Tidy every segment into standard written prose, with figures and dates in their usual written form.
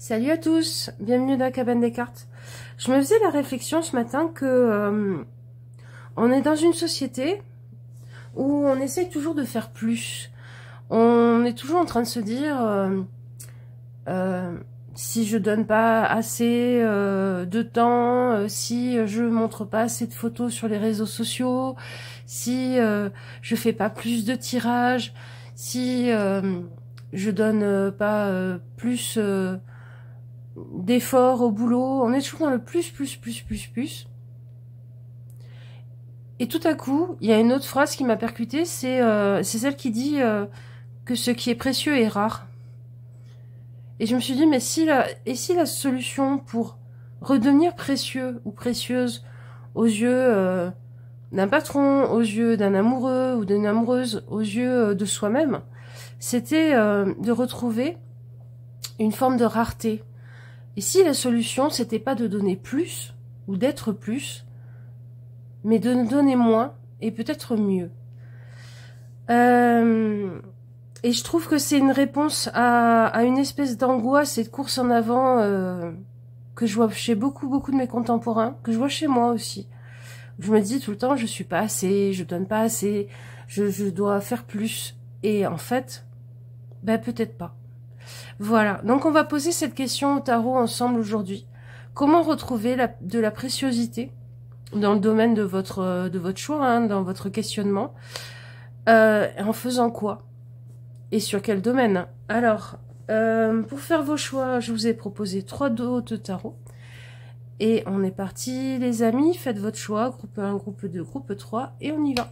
Salut à tous, bienvenue dans la cabane des cartes. Je me faisais la réflexion ce matin que on est dans une société où on essaye toujours de faire plus. On est toujours en train de se dire si je donne pas assez de temps, si je montre pas assez de photos sur les réseaux sociaux, si je fais pas plus de tirages, si je donne pas plus d'efforts au boulot, on est toujours dans le plus. Et tout à coup, il y a une autre phrase qui m'a percutée, c'est celle qui dit que ce qui est précieux est rare. Et je me suis dit, mais si la solution pour redevenir précieux ou précieuse aux yeux d'un patron, aux yeux d'un amoureux ou d'une amoureuse, aux yeux de soi-même, c'était de retrouver une forme de rareté. Et si la solution, c'était pas de donner plus, ou d'être plus, mais de donner moins, et peut-être mieux. Et je trouve que c'est une réponse à une espèce d'angoisse et de course en avant que je vois chez beaucoup de mes contemporains, que je vois chez moi aussi. Je me dis tout le temps, je suis pas assez, je donne pas assez, je dois faire plus. Et en fait, ben peut-être pas. Voilà, donc on va poser cette question au tarot ensemble aujourd'hui. Comment retrouver de la préciosité dans le domaine de votre choix, hein, dans votre questionnement, en faisant quoi? Et sur quel domaine? Alors, pour faire vos choix, je vous ai proposé 3 dos de tarot. Et on est parti, les amis, faites votre choix, groupe 1, groupe 2, groupe 3, et on y va.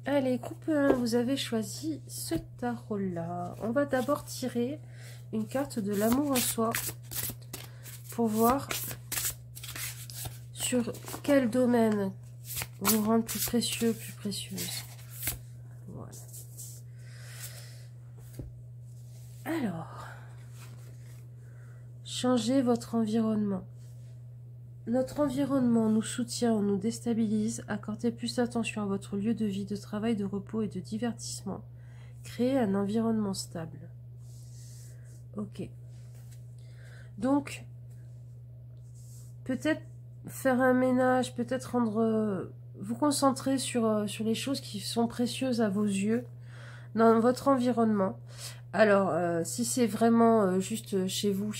Allez, groupe 1, vous avez choisi ce tarot-là. On va d'abord tirer une carte de l'amour en soi pour voir sur quel domaine vous rendre plus précieux, plus précieuse. Voilà. Alors, changez votre environnement. Notre environnement nous soutient ou nous déstabilise. Accordez plus d'attention à votre lieu de vie, de travail, de repos et de divertissement. Créez un environnement stable. Ok. Donc, peut-être faire un ménage, peut-être rendre... vous concentrer sur les choses qui sont précieuses à vos yeux dans votre environnement. Alors, si c'est vraiment juste chez vous,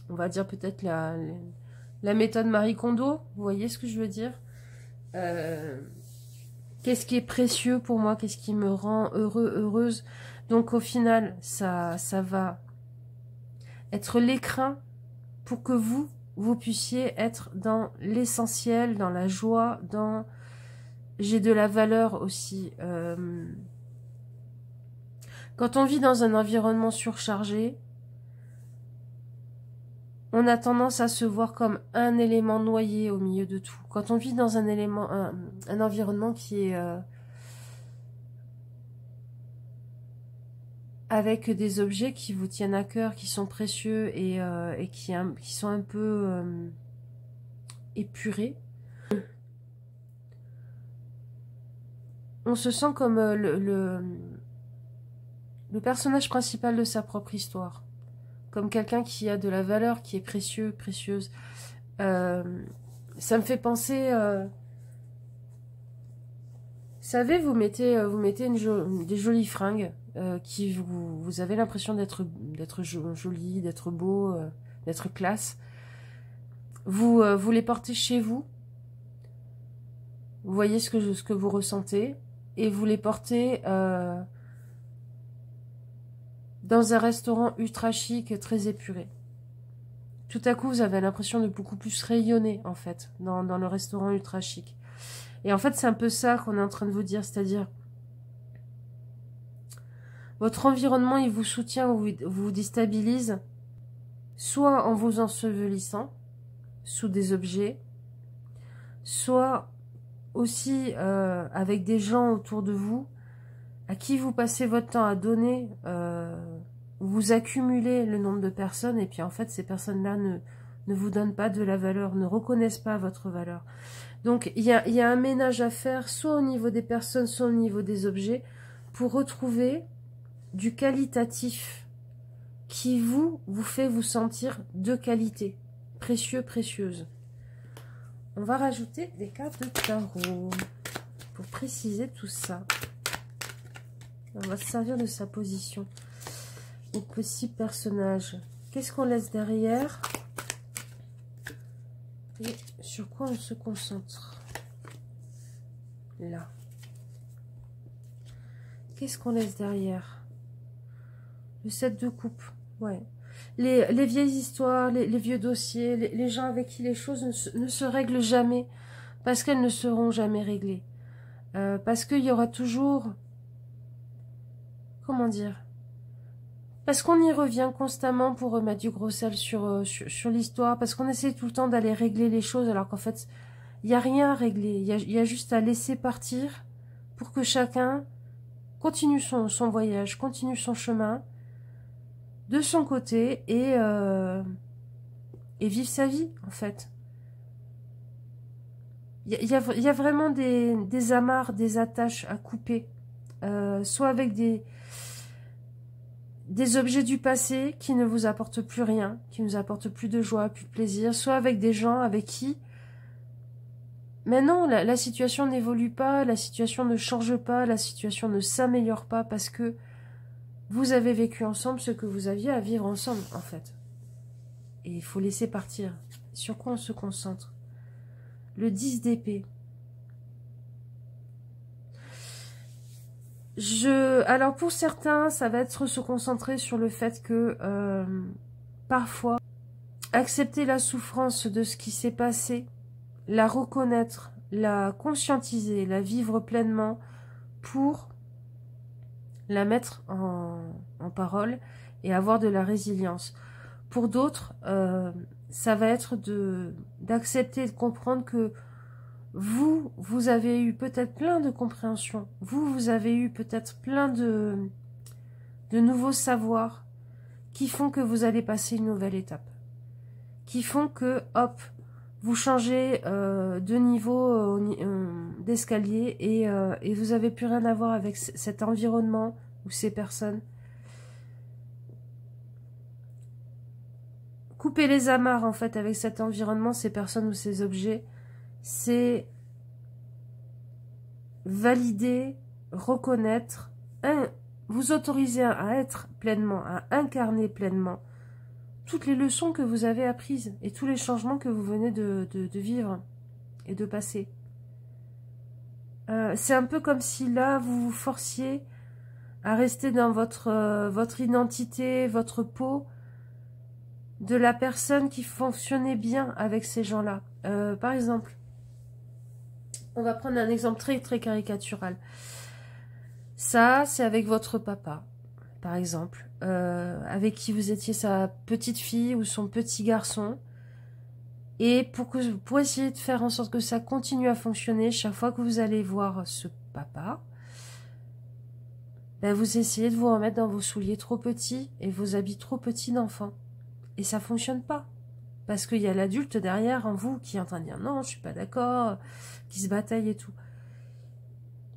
on va dire peut-être la méthode Marie Kondo, vous voyez ce que je veux dire? Qu'est-ce qui est précieux pour moi? Qu'est-ce qui me rend heureux, heureuse? Donc au final, ça va être l'écrin pour que vous puissiez être dans l'essentiel, dans la joie, dans... J'ai de la valeur aussi. Quand on vit dans un environnement surchargé, on a tendance à se voir comme un élément noyé au milieu de tout. Quand on vit dans un environnement qui est avec des objets qui vous tiennent à cœur, qui sont précieux et qui sont un peu épurés, on se sent comme le personnage principal de sa propre histoire. Comme quelqu'un qui a de la valeur, qui est précieux, précieuse. Ça me fait penser... vous savez, vous mettez des jolies fringues qui vous avez l'impression d'être joli, d'être beau, d'être classe. Vous les portez chez vous. Vous voyez ce que vous ressentez. Et vous les portez... dans un restaurant ultra chic, très épuré. Tout à coup, vous avez l'impression de beaucoup plus rayonner, en fait, dans le restaurant ultra chic. Et en fait, c'est un peu ça qu'on est en train de vous dire, c'est-à-dire, votre environnement, il vous soutient ou vous déstabilise, soit en vous ensevelissant sous des objets, soit aussi avec des gens autour de vous, à qui vous passez votre temps à donner, vous accumulez le nombre de personnes, et puis en fait, ces personnes-là ne vous donnent pas de la valeur, ne reconnaissent pas votre valeur. Donc, il y a un ménage à faire, soit au niveau des personnes, soit au niveau des objets, pour retrouver du qualitatif qui vous fait vous sentir de qualité, précieux, précieuse. On va rajouter des cartes de tarot pour préciser tout ça. On va se servir de sa position. Au petit personnage. Qu'est-ce qu'on laisse derrière? Et sur quoi on se concentre? Là. Qu'est-ce qu'on laisse derrière? Le 7 de coupe. Ouais. Les vieilles histoires, les vieux dossiers, les gens avec qui les choses ne se règlent jamais. Parce qu'elles ne seront jamais réglées. Parce qu'il y aura toujours... Comment dire? Parce qu'on y revient constamment pour remettre du gros sel sur l'histoire. Parce qu'on essaie tout le temps d'aller régler les choses. Alors qu'en fait, il n'y a rien à régler. Il y a juste à laisser partir pour que chacun continue son voyage, continue son chemin de son côté et vive sa vie, en fait. Il y a vraiment des amarres, des attaches à couper. Soit avec des objets du passé qui ne vous apportent plus rien, qui ne vous apportent plus de joie, plus de plaisir, soit avec des gens avec qui... Mais non, la situation n'évolue pas, la situation ne change pas, la situation ne s'améliore pas parce que vous avez vécu ensemble ce que vous aviez à vivre ensemble, en fait. Et il faut laisser partir. Sur quoi on se concentre? Le 10 d'épée. Alors pour certains, ça va être se concentrer sur le fait que parfois, accepter la souffrance de ce qui s'est passé, la reconnaître, la conscientiser, la vivre pleinement pour la mettre en parole et avoir de la résilience. Pour d'autres, ça va être d'accepter et de comprendre que vous avez eu peut-être plein de compréhension. Vous avez eu peut-être plein de nouveaux savoirs qui font que vous allez passer une nouvelle étape. Qui font que, hop, vous changez de niveau d'escalier et vous n'avez plus rien à voir avec cet environnement ou ces personnes. Couper les amarres, en fait, avec cet environnement, ces personnes ou ces objets, c'est valider, reconnaître, vous autoriser à être pleinement, à incarner pleinement toutes les leçons que vous avez apprises et tous les changements que vous venez de vivre et de passer. C'est un peu comme si là, vous vous forciez à rester dans votre identité, votre peau, de la personne qui fonctionnait bien avec ces gens-là. Par exemple, on va prendre un exemple très, très caricatural. Ça, c'est avec votre papa, par exemple, avec qui vous étiez sa petite fille ou son petit garçon. Et pour essayer de faire en sorte que ça continue à fonctionner, chaque fois que vous allez voir ce papa, ben vous essayez de vous remettre dans vos souliers trop petits et vos habits trop petits d'enfant. Et ça fonctionne pas. Parce qu'il y a l'adulte derrière en vous qui est en train de dire non, je suis pas d'accord, qui se bataille et tout.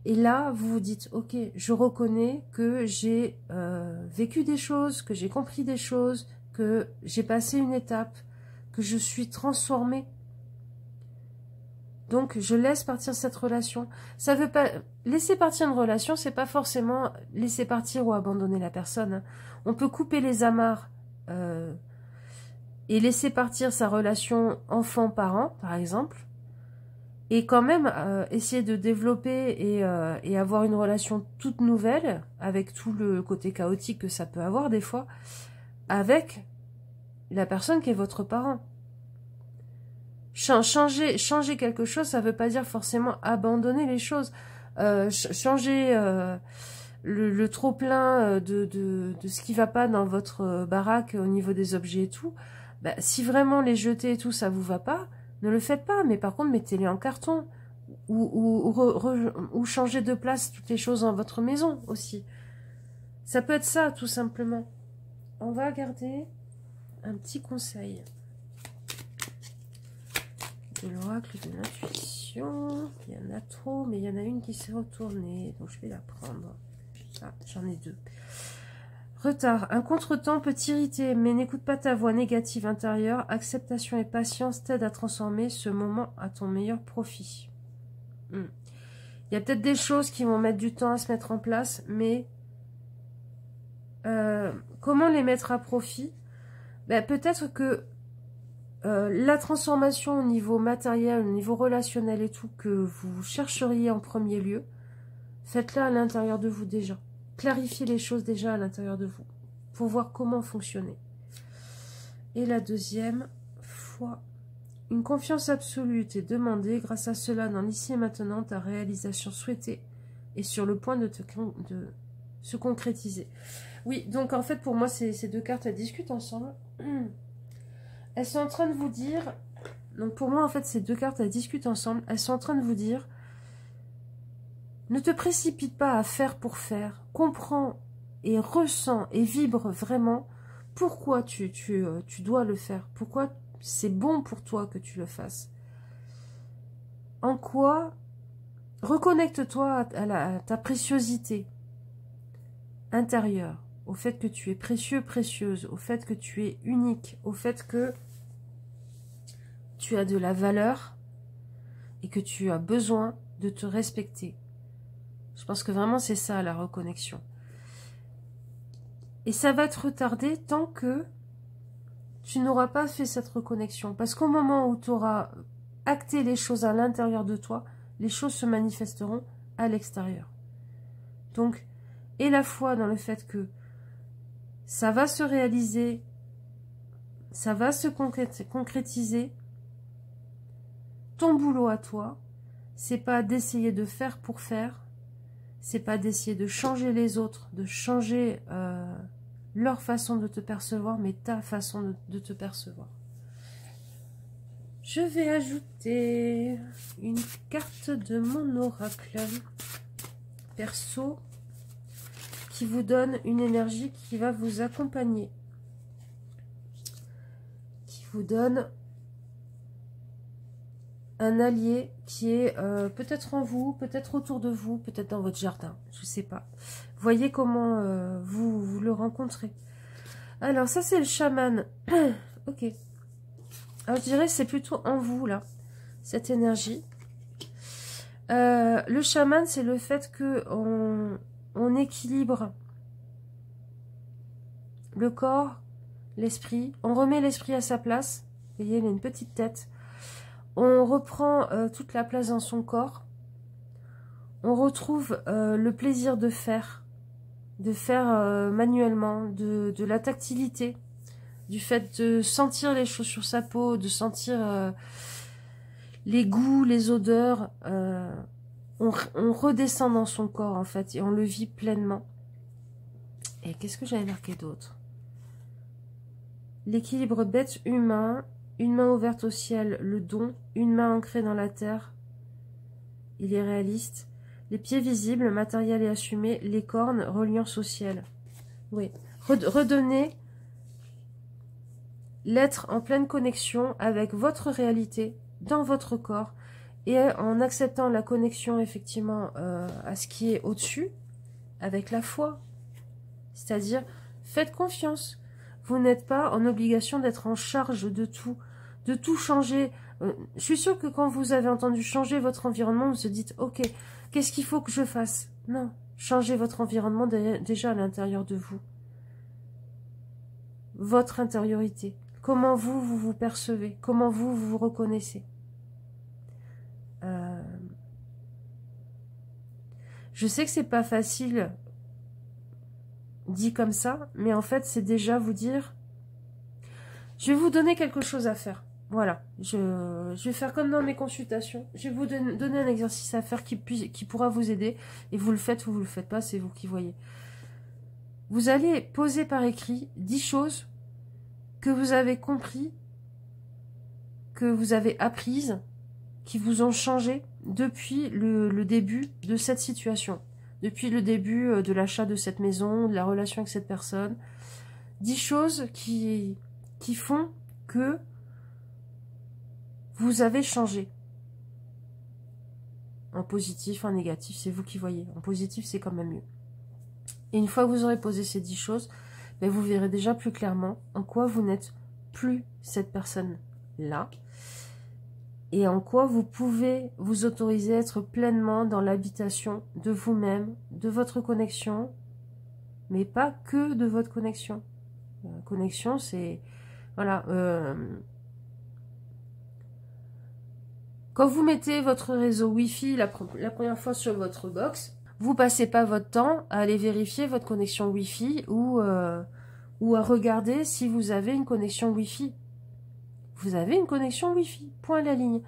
Et là, vous vous dites, ok, je reconnais que j'ai vécu des choses, que j'ai compris des choses, que j'ai passé une étape, que je suis transformée. Donc, je laisse partir cette relation. Ça veut pas... Laisser partir une relation, c'est pas forcément laisser partir ou abandonner la personne. On peut couper les amarres et laisser partir sa relation enfant-parent, par exemple, et quand même essayer de développer et avoir une relation toute nouvelle, avec tout le côté chaotique que ça peut avoir des fois, avec la personne qui est votre parent. Changer quelque chose, ça ne veut pas dire forcément abandonner les choses. Changer le trop-plein de ce qui ne va pas dans votre baraque au niveau des objets et tout, bah, si vraiment les jeter et tout, ça ne vous va pas, ne le faites pas. Mais par contre, mettez-les en carton ou changez de place toutes les choses dans votre maison aussi. Ça peut être ça, tout simplement. On va garder un petit conseil. De l'oracle de l'intuition. Il y en a trop, mais il y en a une qui s'est retournée. Donc je vais la prendre. Ah, j'en ai deux. Retard. Un contretemps peut t'irriter, mais n'écoute pas ta voix négative intérieure. Acceptation et patience t'aident à transformer ce moment à ton meilleur profit. Il y a peut-être des choses qui vont mettre du temps à se mettre en place, mais comment les mettre à profit? Ben, peut-être que la transformation au niveau matériel, au niveau relationnel et tout, que vous chercheriez en premier lieu, faites-la à l'intérieur de vous déjà. Clarifiez les choses déjà à l'intérieur de vous, pour voir comment fonctionner. Et la deuxième, foi. Une confiance absolue t'est demandée, grâce à cela, dans l'ici et maintenant, ta réalisation souhaitée est sur le point de se concrétiser. Oui, donc en fait, pour moi, ces deux cartes, elles discutent ensemble. Elles sont en train de vous dire... Donc pour moi, en fait, ces deux cartes, elles discutent ensemble. Elles sont en train de vous dire... Ne te précipite pas à faire pour faire. Comprends et ressens et vibre vraiment pourquoi tu dois le faire. Pourquoi c'est bon pour toi que tu le fasses. En quoi reconnecte-toi à ta préciosité intérieure. Au fait que tu es précieux, précieuse. Au fait que tu es unique. Au fait que tu as de la valeur et que tu as besoin de te respecter. Je pense que vraiment c'est ça la reconnexion. Et ça va te retarder tant que tu n'auras pas fait cette reconnexion. Parce qu'au moment où tu auras acté les choses à l'intérieur de toi, les choses se manifesteront à l'extérieur. Donc, et la foi dans le fait que ça va se réaliser, ça va se concrétiser, ton boulot à toi, c'est pas d'essayer de faire pour faire, c'est pas d'essayer de changer les autres, de changer leur façon de te percevoir, mais ta façon de te percevoir. Je vais ajouter une carte de mon oracle perso qui vous donne une énergie qui va vous accompagner, qui vous donne un allié qui est peut-être en vous, peut-être autour de vous, peut-être dans votre jardin, je ne sais pas. Voyez comment vous le rencontrez. Alors ça c'est le chaman. Ok. Alors je dirais c'est plutôt en vous là, cette énergie. Le chaman c'est le fait que on équilibre le corps, l'esprit. On remet l'esprit à sa place. Vous voyez, il a une petite tête. On reprend toute la place dans son corps. On retrouve le plaisir de faire manuellement, de la tactilité, du fait de sentir les choses sur sa peau, de sentir les goûts, les odeurs. On redescend dans son corps en fait et on le vit pleinement. Et qu'est-ce que j'avais marqué d'autre? L'équilibre bête-humain. Une main ouverte au ciel, le don. Une main ancrée dans la terre. Il est réaliste. Les pieds visibles, matériel et assumé. Les cornes, reliance au ciel. Oui. Redonnez l'être en pleine connexion avec votre réalité, dans votre corps. Et en acceptant la connexion, effectivement, à ce qui est au-dessus, avec la foi. C'est-à-dire, faites confiance. Vous n'êtes pas en obligation d'être en charge de tout changer. Je suis sûre que quand vous avez entendu changer votre environnement, vous se dites, ok, qu'est-ce qu'il faut que je fasse? Non, changez votre environnement déjà à l'intérieur de vous. Votre intériorité. Comment vous percevez? Comment vous reconnaissez? Je sais que c'est pas facile dit comme ça, mais en fait, c'est déjà vous dire, je vais vous donner quelque chose à faire. Voilà, je vais faire comme dans mes consultations. Je vais vous donner un exercice à faire qui pourra vous aider. Et vous le faites ou vous le faites pas, c'est vous qui voyez. Vous allez poser par écrit 10 choses que vous avez compris, que vous avez apprises, qui vous ont changé depuis le début de cette situation. Depuis le début de l'achat de cette maison, de la relation avec cette personne. 10 choses qui font que vous avez changé. En positif, en négatif, c'est vous qui voyez. En positif, c'est quand même mieux. Et une fois que vous aurez posé ces 10 choses, ben vous verrez déjà plus clairement en quoi vous n'êtes plus cette personne-là et en quoi vous pouvez vous autoriser à être pleinement dans l'habitation de vous-même, de votre connexion, mais pas que de votre connexion. Connexion, c'est... Voilà. Quand vous mettez votre réseau Wi-Fi la première fois sur votre box, vous passez pas votre temps à aller vérifier votre connexion Wi-Fi ou à regarder si vous avez une connexion Wi-Fi. Vous avez une connexion Wi-Fi, point à la ligne.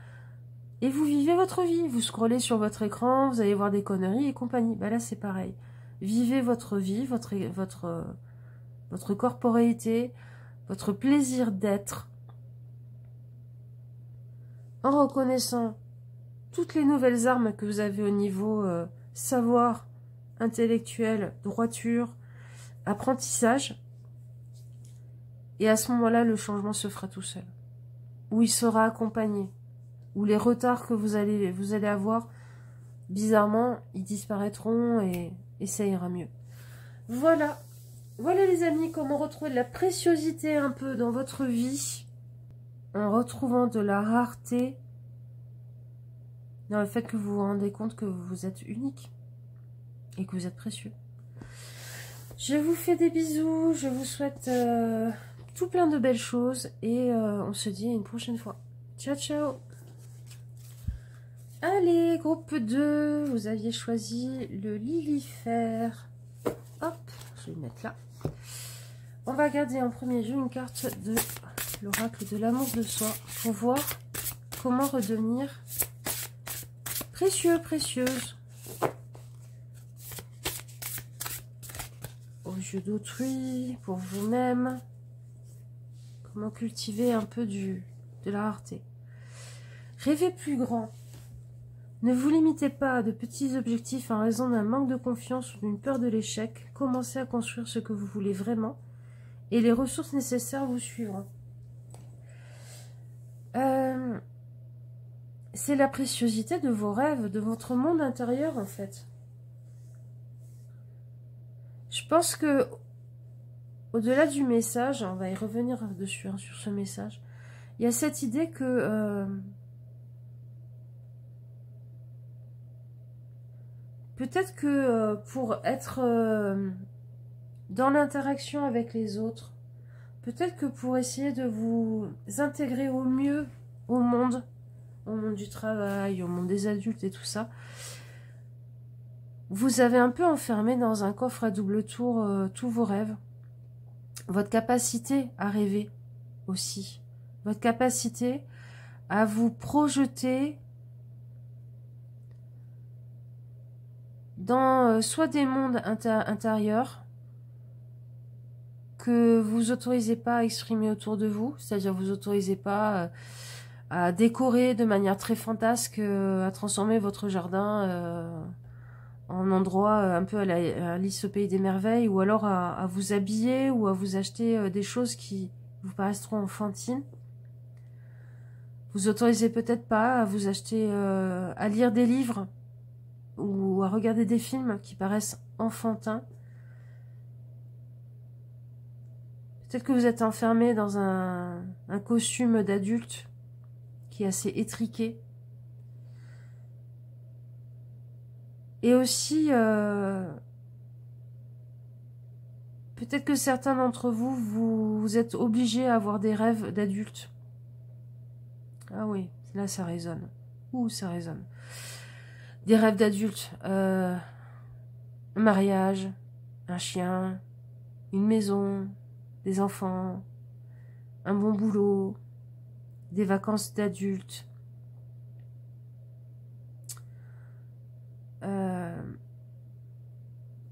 Et vous vivez votre vie. Vous scrollez sur votre écran, vous allez voir des conneries et compagnie. Ben là, c'est pareil. Vivez votre vie, votre corporéité, votre plaisir d'être, en reconnaissant toutes les nouvelles armes que vous avez au niveau savoir, intellectuel, droiture, apprentissage. Et à ce moment-là, le changement se fera tout seul. Ou il sera accompagné. Ou les retards que vous allez avoir, bizarrement, ils disparaîtront et ça ira mieux. Voilà. Voilà les amis, comment retrouver de la préciosité un peu dans votre vie en retrouvant de la rareté dans le fait que vous vous rendez compte que vous êtes unique et que vous êtes précieux. Je vous fais des bisous, je vous souhaite tout plein de belles choses et on se dit à une prochaine fois. Ciao, ciao. Allez, groupe 2, vous aviez choisi le Lilifère. Hop, je vais le mettre là. On va garder en premier jeu une carte de l'oracle de l'amour de soi pour voir comment redevenir précieux, précieuse aux yeux d'autrui, pour vous-même. Comment cultiver un peu de la rareté. Rêvez plus grand. Ne vous limitez pas à de petits objectifs en raison d'un manque de confiance ou d'une peur de l'échec. Commencez à construire ce que vous voulez vraiment et les ressources nécessaires vous suivront. C'est la préciosité de vos rêves, de votre monde intérieur en fait. Je pense que au-delà du message, on va y revenir dessus, hein, sur ce message, il y a cette idée que peut-être que pour être dans l'interaction avec les autres, peut-être que pour essayer de vous intégrer au mieux au monde du travail, au monde des adultes et tout ça, vous avez un peu enfermé dans un coffre à double tour tous vos rêves. Votre capacité à rêver aussi. Votre capacité à vous projeter dans soit des mondes intérieurs que vous autorisez pas à exprimer autour de vous, c'est-à-dire vous autorisez pas à décorer de manière très fantasque, à transformer votre jardin en endroit un peu à Alice au pays des merveilles, ou alors à vous habiller ou à vous acheter des choses qui vous paraissent trop enfantines. Vous autorisez peut-être pas à vous acheter, à lire des livres ou à regarder des films qui paraissent enfantins. Peut-être que vous êtes enfermé dans un costume d'adulte qui est assez étriqué. Et aussi, peut-être que certains d'entre vous, vous êtes obligés à avoir des rêves d'adultes. Ah oui, là ça résonne. Ouh, ça résonne. Des rêves d'adultes. Un mariage, un chien, une maison, des enfants, un bon boulot, des vacances d'adultes.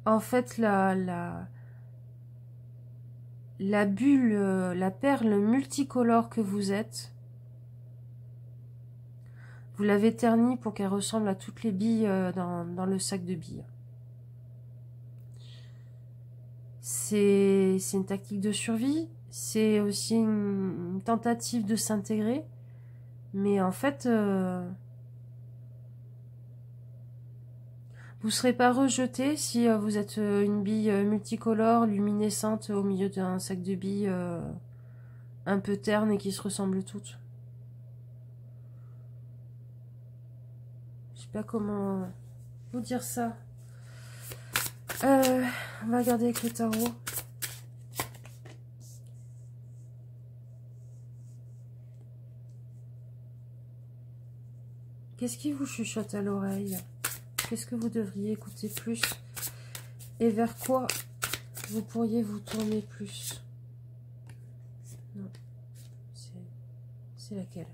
En fait, la bulle, la perle multicolore que vous êtes, vous l'avez ternie pour qu'elle ressemble à toutes les billes dans le sac de billes. C'est une tactique de survie, c'est aussi une tentative de s'intégrer, mais en fait, Vous serez pas rejeté si vous êtes une bille multicolore, luminescente au milieu d'un sac de billes un peu terne et qui se ressemblent toutes. Je sais pas comment vous dire ça. On va regarder avec le tarot. Qu'est-ce qui vous chuchote à l'oreille? Qu'est-ce que vous devriez écouter plus? Et vers quoi vous pourriez vous tourner plus? Non, c'est laquelle?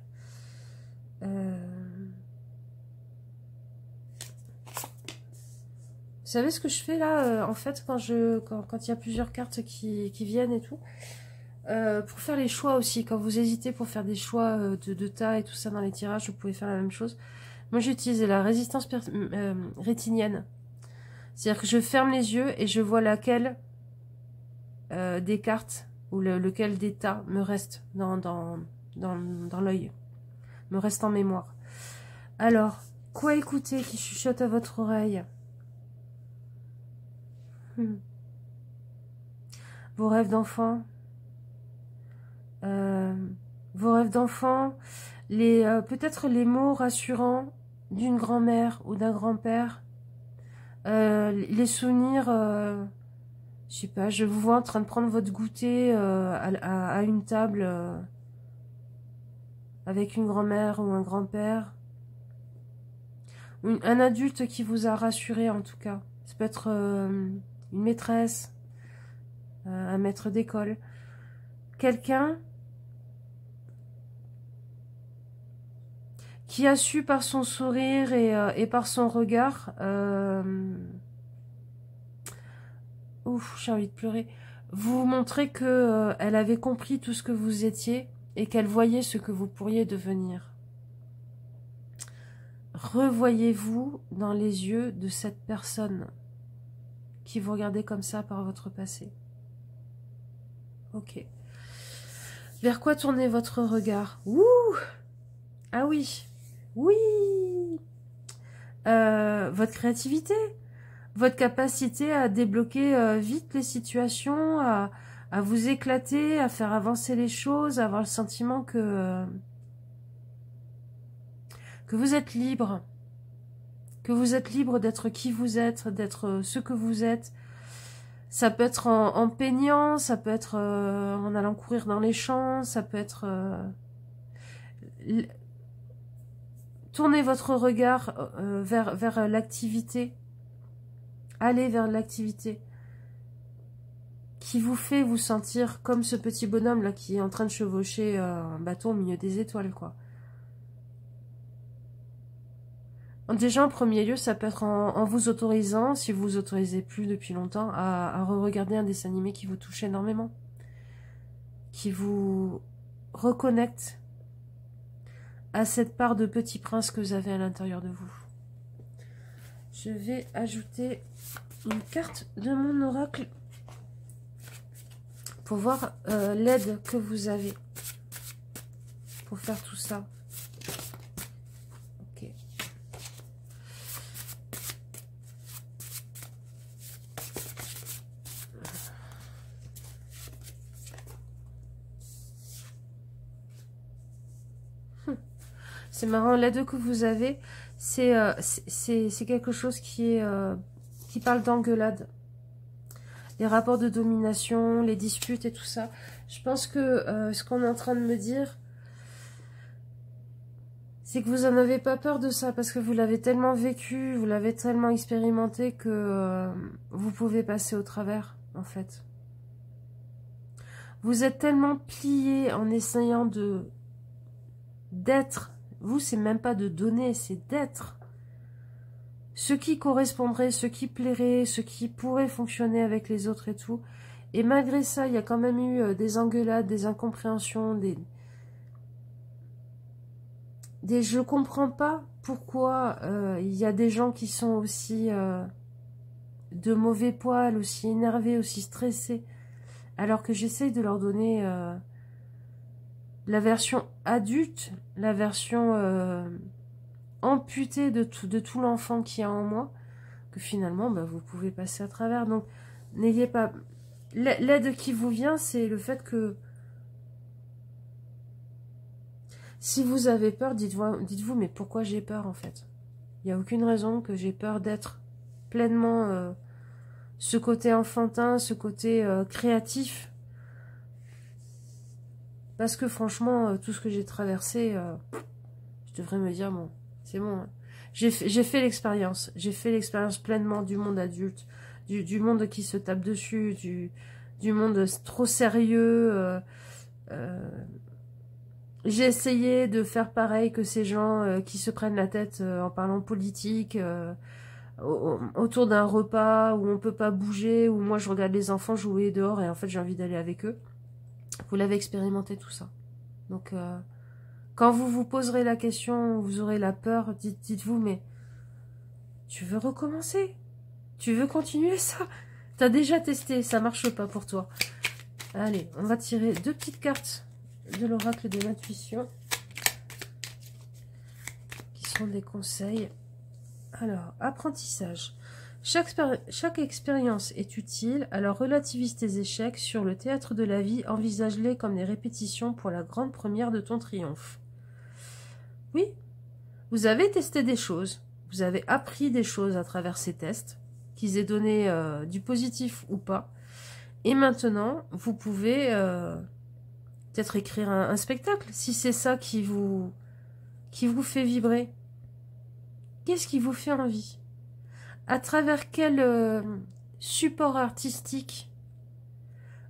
Vous savez ce que je fais là, en fait, quand il y a plusieurs cartes qui viennent et tout, pour faire les choix aussi, quand vous hésitez pour faire des choix de tas et tout ça dans les tirages, vous pouvez faire la même chose. Moi, j'ai utilisé la résistance rétinienne. C'est-à-dire que je ferme les yeux et je vois laquelle des cartes ou lequel des tas me reste dans l'œil, me reste en mémoire. Alors, quoi écouter qui chuchote à votre oreille? Vos rêves d'enfant, peut-être les mots rassurants d'une grand-mère ou d'un grand-père, les souvenirs, je sais pas, je vous vois en train de prendre votre goûter à une table avec une grand-mère ou un grand-père, un adulte qui vous a rassuré en tout cas. Ça peut être une maîtresse, un maître d'école, quelqu'un qui a su par son sourire et par son regard, ouf, j'ai envie de pleurer, vous montrer que elle avait compris tout ce que vous étiez et qu'elle voyait ce que vous pourriez devenir. Revoyez-vous dans les yeux de cette personne qui vous regardait comme ça par votre passé. Ok. Vers quoi tournez votre regard? Ouh! Ah oui! Oui! Votre créativité, votre capacité à débloquer vite les situations, à vous éclater, à faire avancer les choses, à avoir le sentiment que vous êtes libre. Que vous êtes libre d'être qui vous êtes, d'être ce que vous êtes. Ça peut être en peignant, ça peut être en allant courir dans les champs, ça peut être... tournez votre regard vers l'activité. Allez vers l'activité qui vous fait vous sentir comme ce petit bonhomme là qui est en train de chevaucher un bâton au milieu des étoiles, quoi. Déjà, en premier lieu, ça peut être en vous autorisant, si vous vous autorisez plus depuis longtemps, à re-regarder un dessin animé qui vous touche énormément, qui vous reconnecte à cette part de petit prince que vous avez à l'intérieur de vous. Je vais ajouter une carte de mon oracle pour voir l'aide que vous avez pour faire tout ça. Ok. C'est marrant, l'aide que vous avez, c'est quelque chose qui parle d'engueulade. Les rapports de domination, les disputes et tout ça. Je pense que ce qu'on est en train de me dire, c'est que vous n'en avez pas peur de ça, parce que vous l'avez tellement vécu, vous l'avez tellement expérimenté que vous pouvez passer au travers, en fait. Vous êtes tellement plié en essayant d'être. Vous, c'est même pas de donner, c'est d'être. Ce qui correspondrait, ce qui plairait, ce qui pourrait fonctionner avec les autres et tout. Et malgré ça, il y a quand même eu des engueulades, des incompréhensions, des je comprends pas pourquoi il y a des gens qui sont aussi de mauvais poil, aussi énervés, aussi stressés, alors que j'essaye de leur donner la version adulte, la version amputée de tout l'enfant qu'il y a en moi, que finalement, bah, vous pouvez passer à travers. Donc, n'ayez pas... L'aide qui vous vient, c'est le fait que si vous avez peur, dites-vous, mais pourquoi j'ai peur en fait? Il n'y a aucune raison que j'ai peur d'être pleinement ce côté enfantin, ce côté créatif. Parce que franchement, tout ce que j'ai traversé, je devrais me dire, bon, c'est bon. Hein. J'ai fait l'expérience. J'ai fait l'expérience pleinement du monde adulte, du monde qui se tape dessus, du monde trop sérieux. J'ai essayé de faire pareil que ces gens qui se prennent la tête en parlant politique, autour d'un repas où on peut pas bouger, où moi je regarde les enfants jouer dehors et en fait j'ai envie d'aller avec eux. Vous l'avez expérimenté tout ça. Donc quand vous vous poserez la question, vous aurez la peur, dites-vous, mais tu veux recommencer? Tu veux continuer ça? T'as déjà testé, ça marche pas pour toi. Allez, on va tirer 2 petites cartes de l'oracle de l'intuition, qui sont des conseils. Alors, apprentissage. Chaque expérience est utile, alors relativise tes échecs sur le théâtre de la vie, envisage-les comme des répétitions pour la grande première de ton triomphe. Oui, vous avez testé des choses, vous avez appris des choses à travers ces tests, qu'ils aient donné du positif ou pas, et maintenant, vous pouvez peut-être écrire un spectacle, si c'est ça qui vous fait vibrer. Qu'est-ce qui vous fait envie? À travers quel support artistique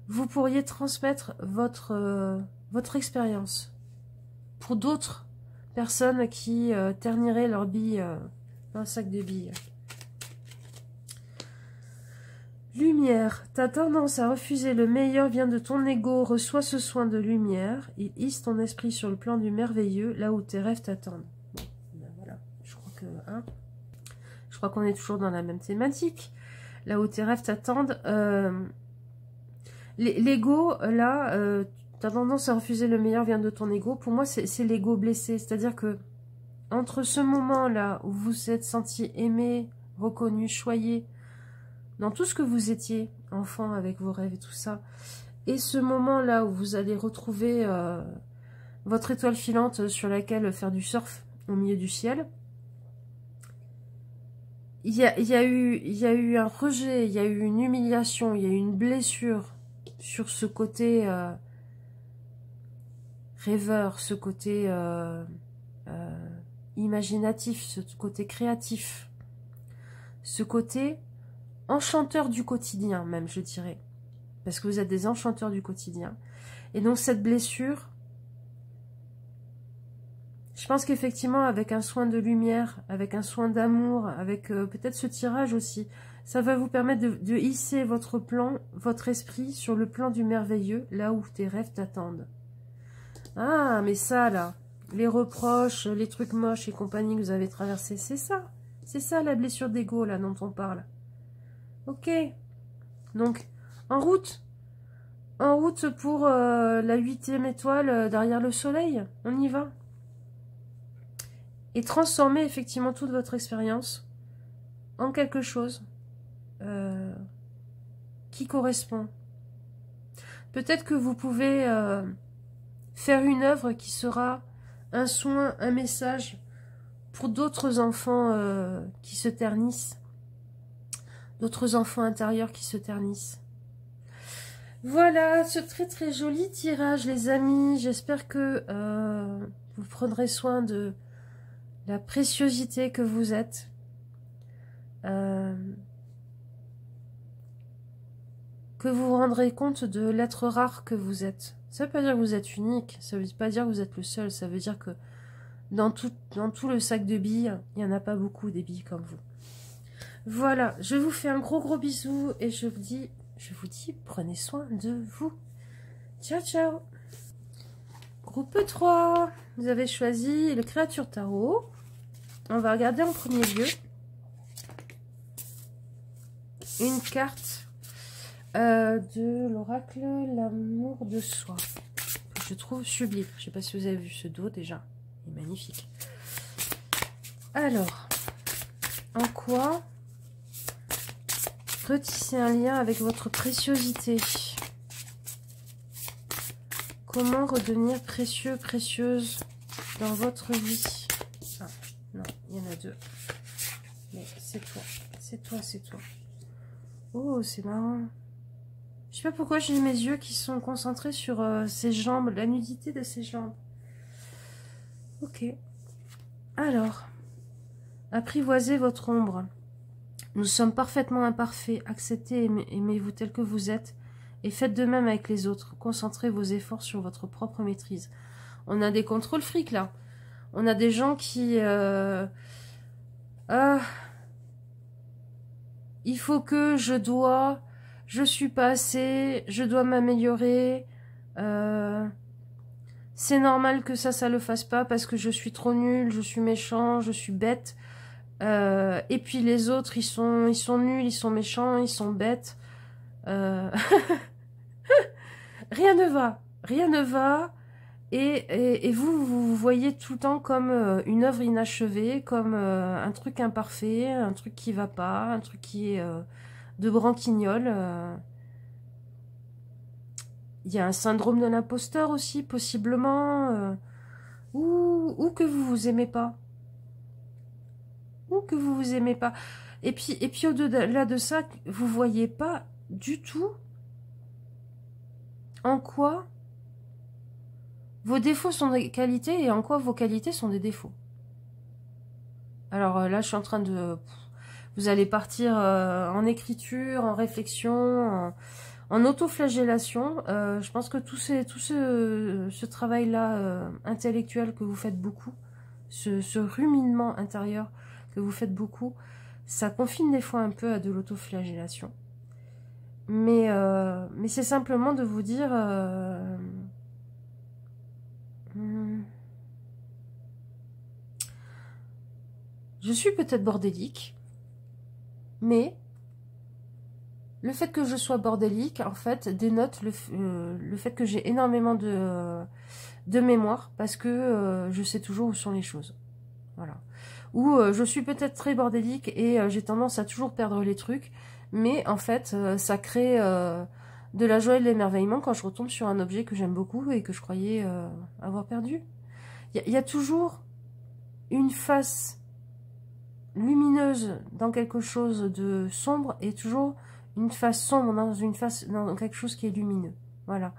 vous pourriez transmettre votre expérience pour d'autres personnes qui terniraient leurs billes dans un sac de billes? Lumière, ta tendance à refuser le meilleur vient de ton ego, reçois ce soin de lumière, il hisse ton esprit sur le plan du merveilleux, là où tes rêves t'attendent. Bon, ben voilà, je crois que... Hein, je crois qu'on est toujours dans la même thématique. Là où tes rêves t'attendent. L'ego, là, ta tendance à refuser le meilleur vient de ton ego. Pour moi, c'est l'ego blessé. C'est-à-dire que entre ce moment-là où vous vous êtes senti aimé, reconnu, choyé, dans tout ce que vous étiez, enfant, avec vos rêves et tout ça, et ce moment-là où vous allez retrouver votre étoile filante sur laquelle faire du surf au milieu du ciel, il y a eu un rejet, il y a eu une humiliation, il y a eu une blessure sur ce côté rêveur, ce côté imaginatif, ce côté créatif, ce côté enchanteur du quotidien même, je dirais. Parce que vous êtes des enchanteurs du quotidien. Et donc cette blessure, je pense qu'effectivement, avec un soin de lumière, avec un soin d'amour, avec peut-être ce tirage aussi, ça va vous permettre de hisser votre plan, votre esprit sur le plan du merveilleux, là où tes rêves t'attendent. Ah, mais ça, là, les reproches, les trucs moches et compagnie que vous avez traversés, c'est ça. C'est ça, la blessure d'ego, là, dont on parle. Ok. Donc, en route. En route pour la 8e étoile derrière le soleil. On y va. Et transformer effectivement toute votre expérience en quelque chose qui correspond. Peut-être que vous pouvez faire une œuvre qui sera un soin, un message pour d'autres enfants qui se ternissent, d'autres enfants intérieurs qui se ternissent. Voilà, ce très très joli tirage les amis, j'espère que vous prendrez soin de la préciosité que vous êtes. Que vous vous rendrez compte de l'être rare que vous êtes. Ça veut pas dire que vous êtes unique, ça veut pas dire que vous êtes le seul, ça veut dire que dans tout le sac de billes, il n'y en a pas beaucoup des billes comme vous. Voilà, je vous fais un gros bisou et je vous dis, prenez soin de vous. Ciao, ciao. Groupe 3, vous avez choisi le créature tarot. On va regarder en premier lieu une carte de l'oracle, l'amour de soi. Que je trouve sublime. Je ne sais pas si vous avez vu ce dos déjà. Il est magnifique. Alors, en quoi retisser un lien avec votre préciosité. Comment redevenir précieux, précieuse dans votre vie? Ah, non, il y en a deux. Mais c'est toi, c'est toi, c'est toi. Oh, c'est marrant. Je sais pas pourquoi j'ai mes yeux qui sont concentrés sur ses jambes, la nudité de ses jambes. Ok. Alors, apprivoisez votre ombre. Nous sommes parfaitement imparfaits. Acceptez et aimez-vous tel que vous êtes. Et faites de même avec les autres. Concentrez vos efforts sur votre propre maîtrise. On a des contrôles frics là. On a des gens qui... il faut que, je suis pas assez, je dois m'améliorer. C'est normal que ça le fasse pas parce que je suis trop nulle, je suis méchant, je suis bête. Et puis les autres, ils sont nuls, ils sont méchants, ils sont bêtes. Rien ne va, rien ne va. Et vous vous voyez tout le temps comme une œuvre inachevée, comme un truc imparfait, un truc qui va pas, un truc qui est de branquignol. Il y a un syndrome de l'imposteur aussi, possiblement. Ou que vous vous aimez pas. Ou que vous vous aimez pas. Et puis au-delà de ça, vous voyez pas du tout en quoi vos défauts sont des qualités et en quoi vos qualités sont des défauts. Alors là, je suis en train de... Vous allez partir en écriture, en réflexion, en autoflagellation. Je pense que tout ce travail-là intellectuel que vous faites beaucoup, ce ruminement intérieur que vous faites beaucoup, ça confine des fois un peu à de l'autoflagellation. Mais c'est simplement de vous dire... je suis peut-être bordélique, mais le fait que je sois bordélique, en fait, dénote le fait que j'ai énormément de mémoire, parce que je sais toujours où sont les choses. Voilà. Ou je suis peut-être très bordélique et j'ai tendance à toujours perdre les trucs, mais en fait, ça crée de la joie et de l'émerveillement quand je retombe sur un objet que j'aime beaucoup et que je croyais avoir perdu. Il y a toujours une face lumineuse dans quelque chose de sombre et toujours une face sombre dans quelque chose qui est lumineux. Voilà.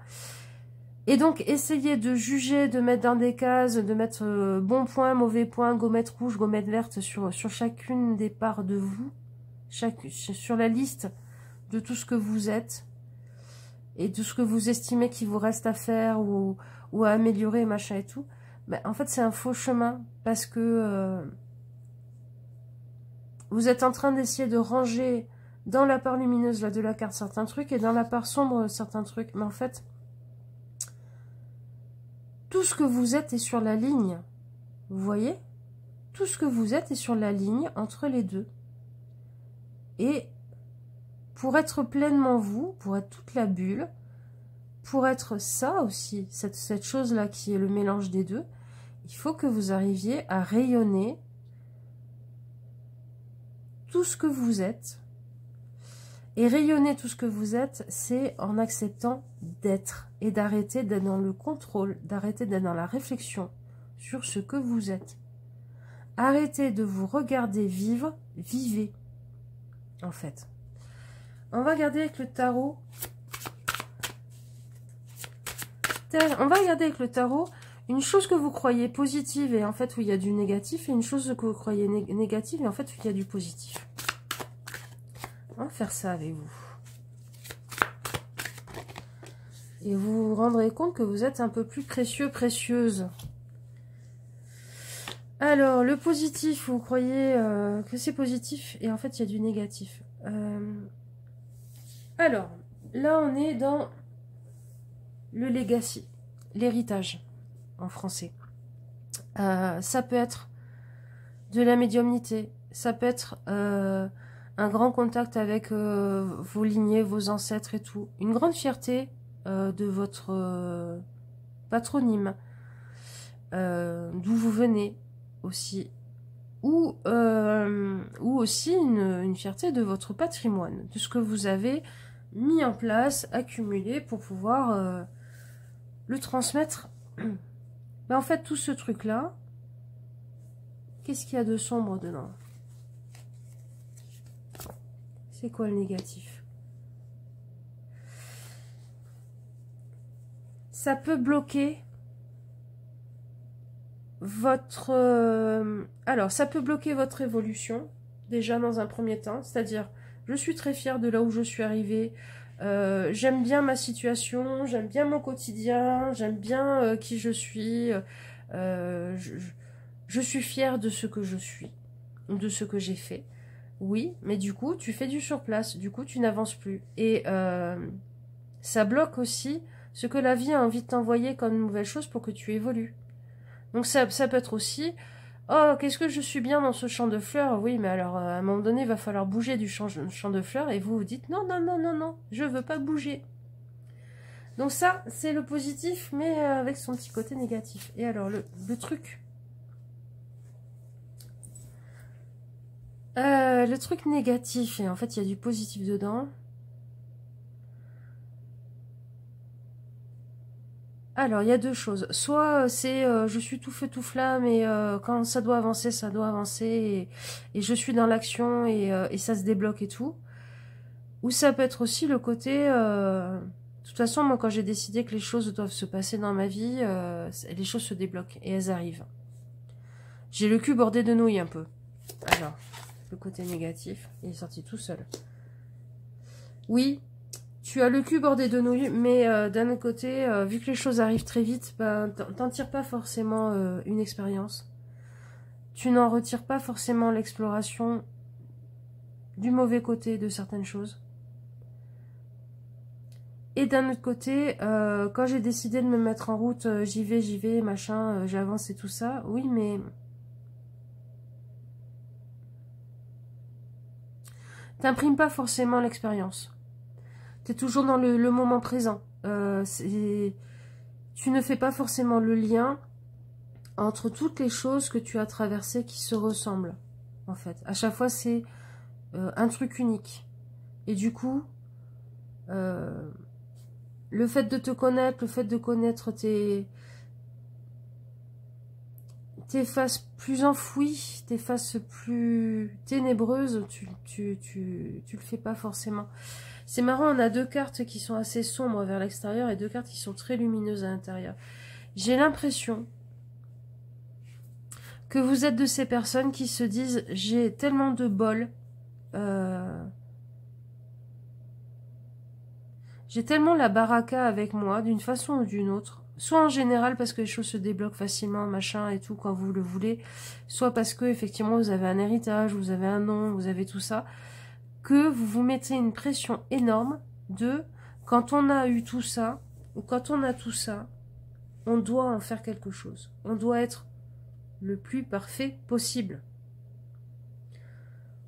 Et donc, essayez de juger, de mettre dans des cases, de mettre bon point, mauvais point, gommette rouge, gommette verte sur chacune des parts de vous, sur la liste de tout ce que vous êtes et de ce que vous estimez qu'il vous reste à faire ou à améliorer, machin et tout. Ben, en fait, c'est un faux chemin parce que vous êtes en train d'essayer de ranger dans la part lumineuse là, de la carte certains trucs et dans la part sombre certains trucs. Mais en fait, tout ce que vous êtes est sur la ligne. Vous voyez? Tout ce que vous êtes est sur la ligne entre les deux. Et pour être pleinement vous, pour être toute la bulle, pour être ça aussi, cette chose-là qui est le mélange des deux, il faut que vous arriviez à rayonner tout ce que vous êtes. Et rayonner tout ce que vous êtes, c'est en acceptant d'être et d'arrêter d'être dans le contrôle, d'arrêter d'être dans la réflexion sur ce que vous êtes. Arrêtez de vous regarder vivre, vivez, en fait. On va regarder avec le tarot. On va regarder avec le tarot une chose que vous croyez positive et en fait où il y a du négatif, et une chose que vous croyez négative et en fait où il y a du positif. On va faire ça avec vous. Et vous vous rendrez compte que vous êtes un peu plus précieux, précieuse. Alors, le positif, vous croyez que c'est positif et en fait il y a du négatif. Alors, là on est dans le legacy, l'héritage en français. Ça peut être de la médiumnité, ça peut être un grand contact avec vos lignées, vos ancêtres et tout. Une grande fierté de votre patronyme, d'où vous venez aussi. ou aussi une fierté de votre patrimoine, de ce que vous avez mis en place, accumulé pour pouvoir le transmettre. Mais en fait, tout ce truc-là, qu'est-ce qu'il y a de sombre dedans? C'est quoi le négatif? Ça peut bloquer votre... alors, ça peut bloquer votre évolution, déjà dans un premier temps. C'est-à-dire, je suis très fière de là où je suis arrivée. J'aime bien ma situation, j'aime bien mon quotidien, j'aime bien qui je suis. Je suis fière de ce que je suis, de ce que j'ai fait. Oui, mais du coup, tu fais du surplace, du coup, tu n'avances plus. Et ça bloque aussi ce que la vie a envie de t'envoyer comme nouvelle chose pour que tu évolues. Donc ça peut être aussi, oh, qu'est-ce que je suis bien dans ce champ de fleurs. Oui, mais alors, à un moment donné, il va falloir bouger du champ de fleurs, et vous vous dites, non, non, non, non, non, je veux pas bouger. Donc ça, c'est le positif, mais avec son petit côté négatif. Et alors, le truc... le truc négatif, et en fait, il y a du positif dedans. Alors, il y a deux choses. Soit c'est je suis tout feu, tout flamme, et quand ça doit avancer, ça doit avancer, et je suis dans l'action, et ça se débloque et tout. Ou ça peut être aussi le côté... de toute façon, moi, quand j'ai décidé que les choses doivent se passer dans ma vie, les choses se débloquent, et elles arrivent. J'ai le cul bordé de nouilles un peu. Alors, le côté négatif, il est sorti tout seul. Oui, tu as le cul bordé de nouilles, mais d'un autre côté, vu que les choses arrivent très vite, ben, t'en tires pas forcément une expérience. Tu n'en retires pas forcément l'exploration du mauvais côté de certaines choses. Et d'un autre côté, quand j'ai décidé de me mettre en route, j'y vais, machin, j'avance et tout ça, oui, mais... t'imprimes pas forcément l'expérience. T'es toujours dans le moment présent. Tu ne fais pas forcément le lien entre toutes les choses que tu as traversées qui se ressemblent, en fait. À chaque fois, c'est un truc unique. Et du coup, le fait de te connaître, le fait de connaître tes faces plus enfouies, tes faces plus ténébreuses, tu le fais pas forcément. C'est marrant, on a deux cartes qui sont assez sombres vers l'extérieur et deux cartes qui sont très lumineuses à l'intérieur. J'ai l'impression que vous êtes de ces personnes qui se disent « j'ai tellement de bol, j'ai tellement la baraka avec moi, d'une façon ou d'une autre, soit en général parce que les choses se débloquent facilement, machin et tout, quand vous le voulez, soit parce que effectivement vous avez un héritage, vous avez un nom, vous avez tout ça, que vous vous mettez une pression énorme de quand on a eu tout ça, ou quand on a tout ça, on doit en faire quelque chose. On doit être le plus parfait possible.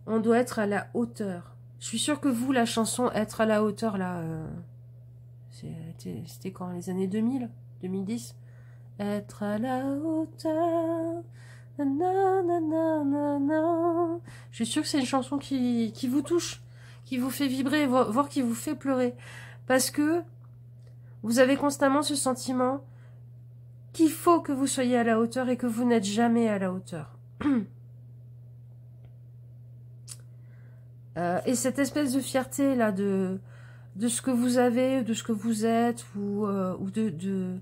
On doit être à la hauteur. Je suis sûre que vous, la chanson « Être à la hauteur », là, c'était quand, les années 2000, 2010 ? Être à la hauteur, nanana. Je suis sûre que c'est une chanson qui vous touche, qui vous fait vibrer, voire qui vous fait pleurer. Parce que vous avez constamment ce sentiment qu'il faut que vous soyez à la hauteur et que vous n'êtes jamais à la hauteur. Et cette espèce de fierté là de ce que vous avez, de ce que vous êtes, ou de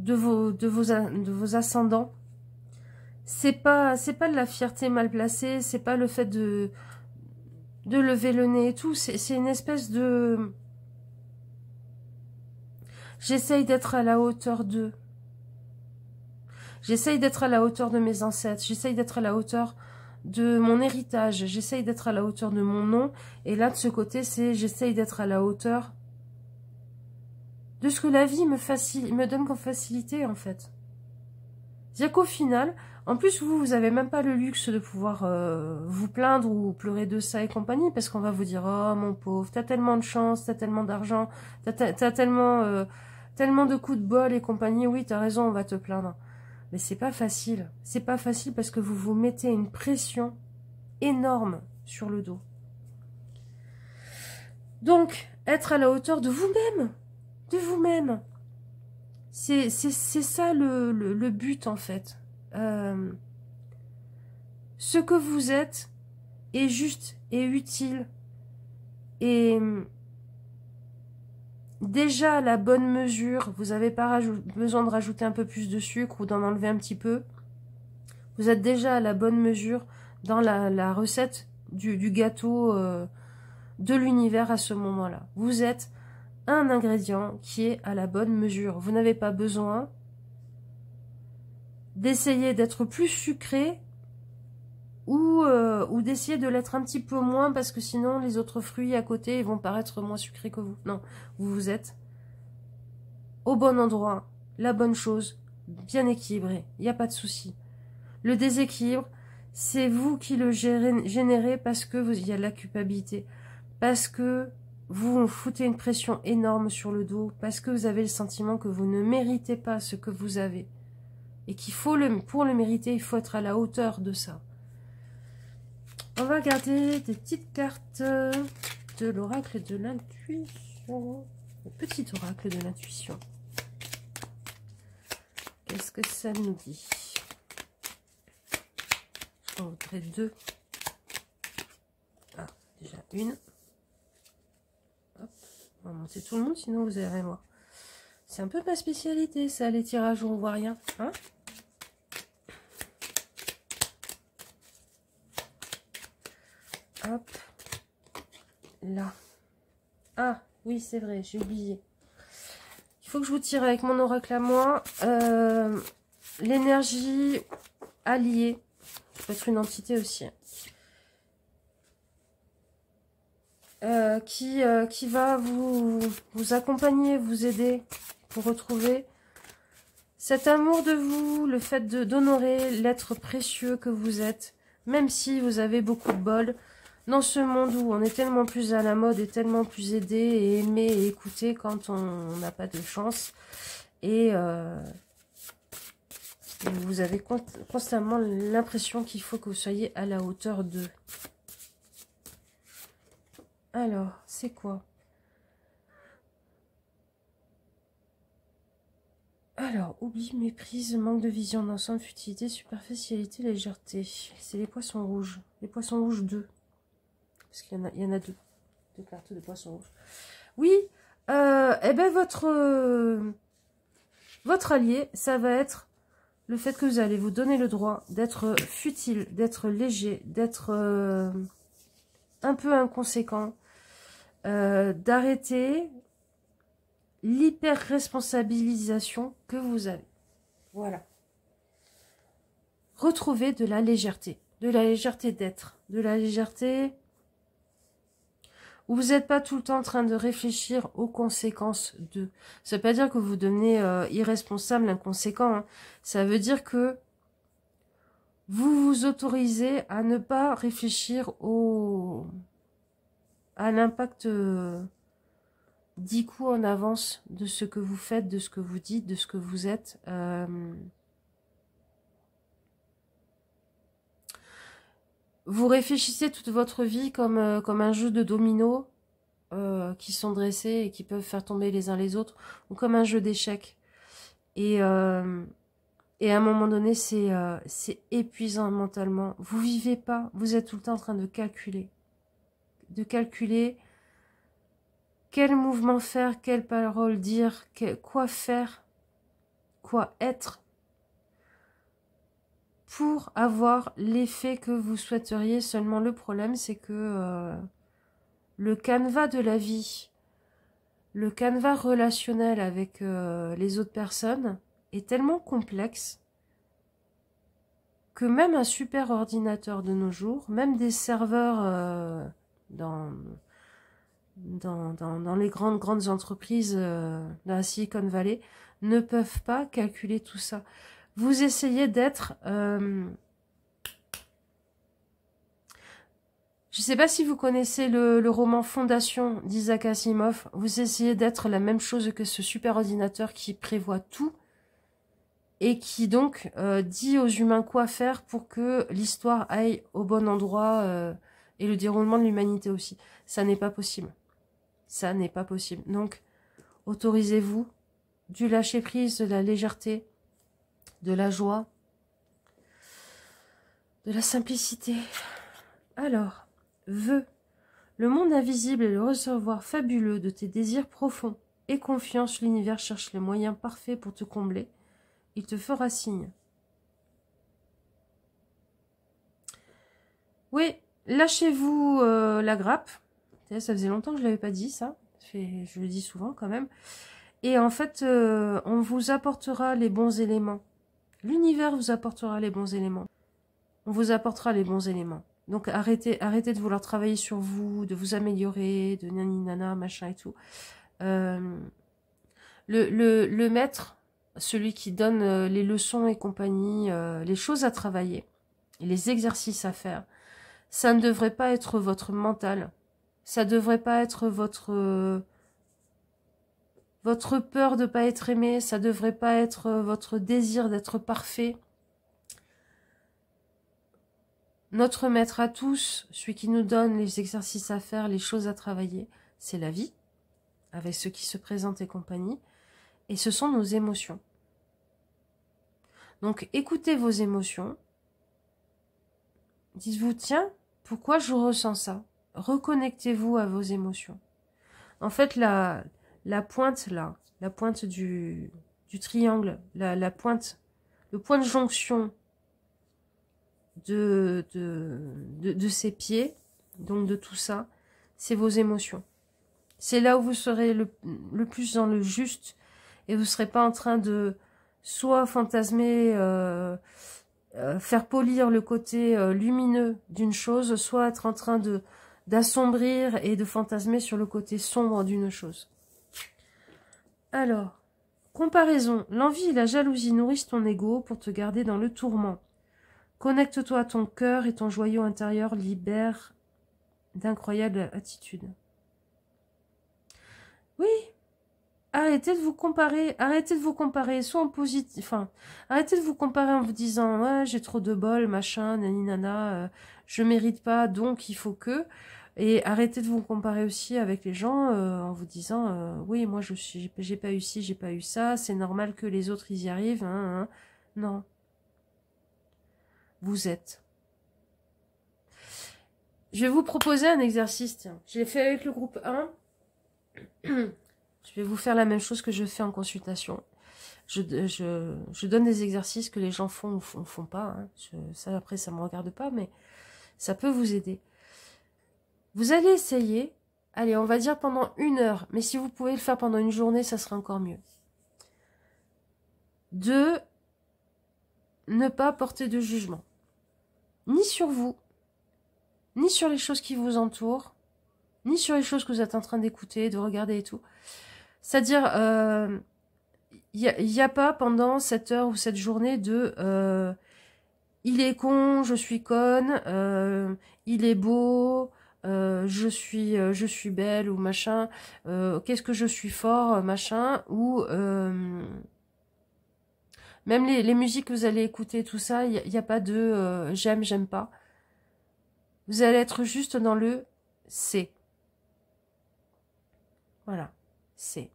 vos ascendants, c'est pas de la fierté mal placée, c'est pas le fait de lever le nez et tout, c'est une espèce de... J'essaye d'être à la hauteur d'eux. J'essaye d'être à la hauteur de mes ancêtres, j'essaye d'être à la hauteur de mon héritage, j'essaye d'être à la hauteur de mon nom, et là de ce côté c'est j'essaye d'être à la hauteur de ce que la vie me donne comme facilité en fait. C'est-à-dire qu'au final, en plus vous avez même pas le luxe de pouvoir vous plaindre ou pleurer de ça et compagnie, parce qu'on va vous dire « Oh mon pauvre, t'as tellement de chance, t'as tellement d'argent, t'as tellement de coups de bol et compagnie, oui t'as raison, on va te plaindre. » Mais c'est pas facile. C'est pas facile parce que vous vous mettez une pression énorme sur le dos. Donc, être à la hauteur de vous-même. De vous-même. C'est ça le but, en fait. Ce que vous êtes est juste et utile. Et déjà, la bonne mesure, vous n'avez pas besoin de rajouter un peu plus de sucre ou d'en enlever un petit peu. Vous êtes déjà à la bonne mesure dans la recette du gâteau de l'univers à ce moment-là. Vous êtes un ingrédient qui est à la bonne mesure. Vous n'avez pas besoin d'essayer d'être plus sucré ou d'essayer de l'être un petit peu moins parce que sinon les autres fruits à côté ils vont paraître moins sucrés que vous. Non, vous êtes au bon endroit, la bonne chose, bien équilibré, il n'y a pas de souci. Le déséquilibre, c'est vous qui le générez parce que il y a de la culpabilité, parce que vous foutez une pression énorme sur le dos, parce que vous avez le sentiment que vous ne méritez pas ce que vous avez. Et qu'il faut, pour le mériter, il faut être à la hauteur de ça. On va regarder des petites cartes de l'oracle de l'intuition. Le petit oracle de l'intuition. Qu'est-ce que ça nous dit? J'en voudrais deux. Ah, déjà une. Hop, on va monter tout le monde, sinon vous allez voir. C'est un peu ma spécialité, ça, les tirages où on voit rien. Hein? Hop. Là. Ah, oui, c'est vrai, j'ai oublié. Il faut que je vous tire avec mon oracle à moi. L'énergie alliée. Ça peut être une entité aussi. Qui va vous accompagner, vous aider pour retrouver cet amour de vous, le fait d'honorer l'être précieux que vous êtes, même si vous avez beaucoup de bol. Dans ce monde où on est tellement plus à la mode et tellement plus aidé et aimé et écouté quand on n'a pas de chance. Et vous avez constamment l'impression qu'il faut que vous soyez à la hauteur d'eux. Alors, c'est quoi? Alors, oubli, méprise, manque de vision d'ensemble, futilité, superficialité, légèreté. C'est les poissons rouges. Les poissons rouges 2. Parce qu'il y en a deux. Deux cartes de poissons rouges. Oui, eh ben votre allié, ça va être le fait que vous allez vous donner le droit d'être futile, d'être léger, d'être un peu inconséquent, d'arrêter l'hyper-responsabilisation que vous avez. Voilà. Retrouvez de la légèreté d'être, de la légèreté où vous n'êtes pas tout le temps en train de réfléchir aux conséquences de. Ça ne veut pas dire que vous devenez irresponsable, inconséquent. Hein. Ça veut dire que vous vous autorisez à ne pas réfléchir à l'impact 10 coups en avance de ce que vous faites, de ce que vous dites, de ce que vous êtes. Vous réfléchissez toute votre vie comme un jeu de dominos qui sont dressés et qui peuvent faire tomber les uns les autres, ou comme un jeu d'échecs. Et à un moment donné, c'est épuisant mentalement. Vous vivez pas, vous êtes tout le temps en train de calculer. De calculer quel mouvement faire, quelle parole dire, quoi faire, quoi être, pour avoir l'effet que vous souhaiteriez. Seulement le problème, c'est que le canevas de la vie, le canevas relationnel avec les autres personnes est tellement complexe que même un super ordinateur de nos jours, même des serveurs dans les grandes entreprises de la Silicon Valley, ne peuvent pas calculer tout ça. Vous essayez d'être... je ne sais pas si vous connaissez le roman Fondation d'Isaac Asimov. Vous essayez d'être la même chose que ce super ordinateur qui prévoit tout et qui donc dit aux humains quoi faire pour que l'histoire aille au bon endroit et le déroulement de l'humanité aussi. Ça n'est pas possible. Ça n'est pas possible. Donc, autorisez-vous du lâcher-prise, de la légèreté, de la joie, de la simplicité. Alors, vœux. Le monde invisible et le recevoir fabuleux de tes désirs profonds. Aie confiance, l'univers cherche les moyens parfaits pour te combler. Il te fera signe. Oui, lâchez-vous la grappe. Ça faisait longtemps que je ne l'avais pas dit, ça. Je le dis souvent quand même. Et en fait, on vous apportera les bons éléments. L'univers vous apportera les bons éléments. On vous apportera les bons éléments. Donc arrêtez de vouloir travailler sur vous, de vous améliorer, de nani nana, machin et tout. Le maître, celui qui donne les leçons et compagnie, les choses à travailler, les exercices à faire, ça ne devrait pas être votre mental. Ça ne devrait pas être votre peur de ne pas être aimé. Ça ne devrait pas être votre désir d'être parfait. Notre maître à tous, celui qui nous donne les exercices à faire, les choses à travailler, c'est la vie, avec ceux qui se présentent et compagnie, et ce sont nos émotions. Donc écoutez vos émotions, dites-vous, tiens, pourquoi je ressens ça? Reconnectez-vous à vos émotions. En fait, la pointe là, la pointe du triangle, la pointe, le point de jonction de ces pieds, donc de tout ça, c'est vos émotions. C'est là où vous serez le plus dans le juste et vous ne serez pas en train de soit fantasmer, faire polir le côté lumineux d'une chose, soit être en train d'assombrir et de fantasmer sur le côté sombre d'une chose. Alors, comparaison. L'envie et la jalousie nourrissent ton ego pour te garder dans le tourment. Connecte-toi à ton cœur et ton joyau intérieur libère d'incroyables attitudes. Oui, arrêtez de vous comparer, soit en positif, enfin, arrêtez de vous comparer en vous disant, ouais, j'ai trop de bol, machin, nani nana, je mérite pas, donc il faut que, et arrêtez de vous comparer aussi avec les gens en vous disant, oui, moi j'ai pas eu ci, j'ai pas eu ça, c'est normal que les autres ils y arrivent, hein. Non. Vous êtes. Je vais vous proposer un exercice, tiens. Je l'ai fait avec le groupe 1. Je vais vous faire la même chose que je fais en consultation. Je donne des exercices que les gens font ou font pas. Hein. Ça, après, ça ne me regarde pas, mais ça peut vous aider. Vous allez essayer, allez, on va dire pendant 1 heure, mais si vous pouvez le faire pendant une journée, ça sera encore mieux. De ne pas porter de jugement. Ni sur vous, ni sur les choses qui vous entourent, ni sur les choses que vous êtes en train d'écouter, de regarder et tout. C'est-à-dire, il y a pas pendant cette heure ou cette journée de il est con, je suis conne, il est beau, je suis belle ou machin, qu'est-ce que je suis fort, machin, ou même les musiques que vous allez écouter, tout ça, il n'y a pas de j'aime, j'aime pas. Vous allez être juste dans le c'est. Voilà, c'est.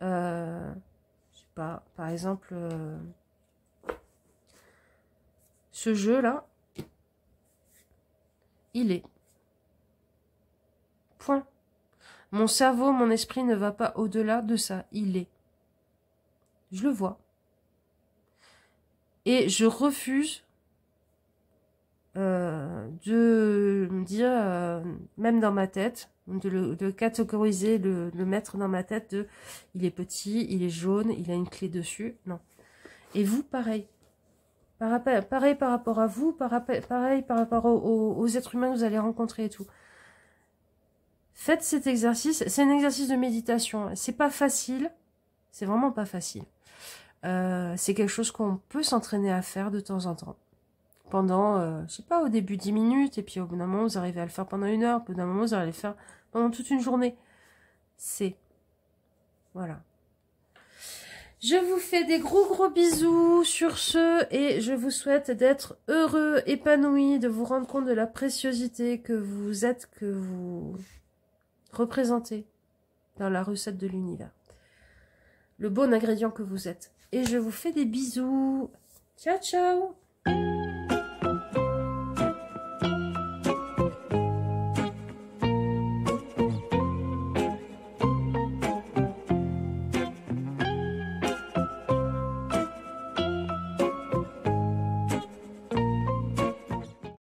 Je sais pas, par exemple, ce jeu-là, il est. Point. Mon cerveau, mon esprit ne va pas au-delà de ça. Il est. Je le vois. Et je refuse de me dire, même dans ma tête, de catégoriser, le mettre dans ma tête de il est petit, il est jaune, il a une clé dessus. Non. Et vous, pareil. Pareil par rapport à vous, pareil par rapport aux êtres humains que vous allez rencontrer et tout. Faites cet exercice. C'est un exercice de méditation. C'est pas facile. C'est vraiment pas facile. C'est quelque chose qu'on peut s'entraîner à faire de temps en temps. Pendant, je sais pas, au début 10 minutes, et puis au bout d'un moment, vous arrivez à le faire pendant 1 heure, au bout d'un moment, vous allez le faire pendant toute une journée. C'est. Voilà. Je vous fais des gros bisous sur ce et je vous souhaite d'être heureux, épanoui, de vous rendre compte de la préciosité que vous êtes, que vous représentez dans la recette de l'univers. Le bon ingrédient que vous êtes. Et je vous fais des bisous. Ciao, ciao!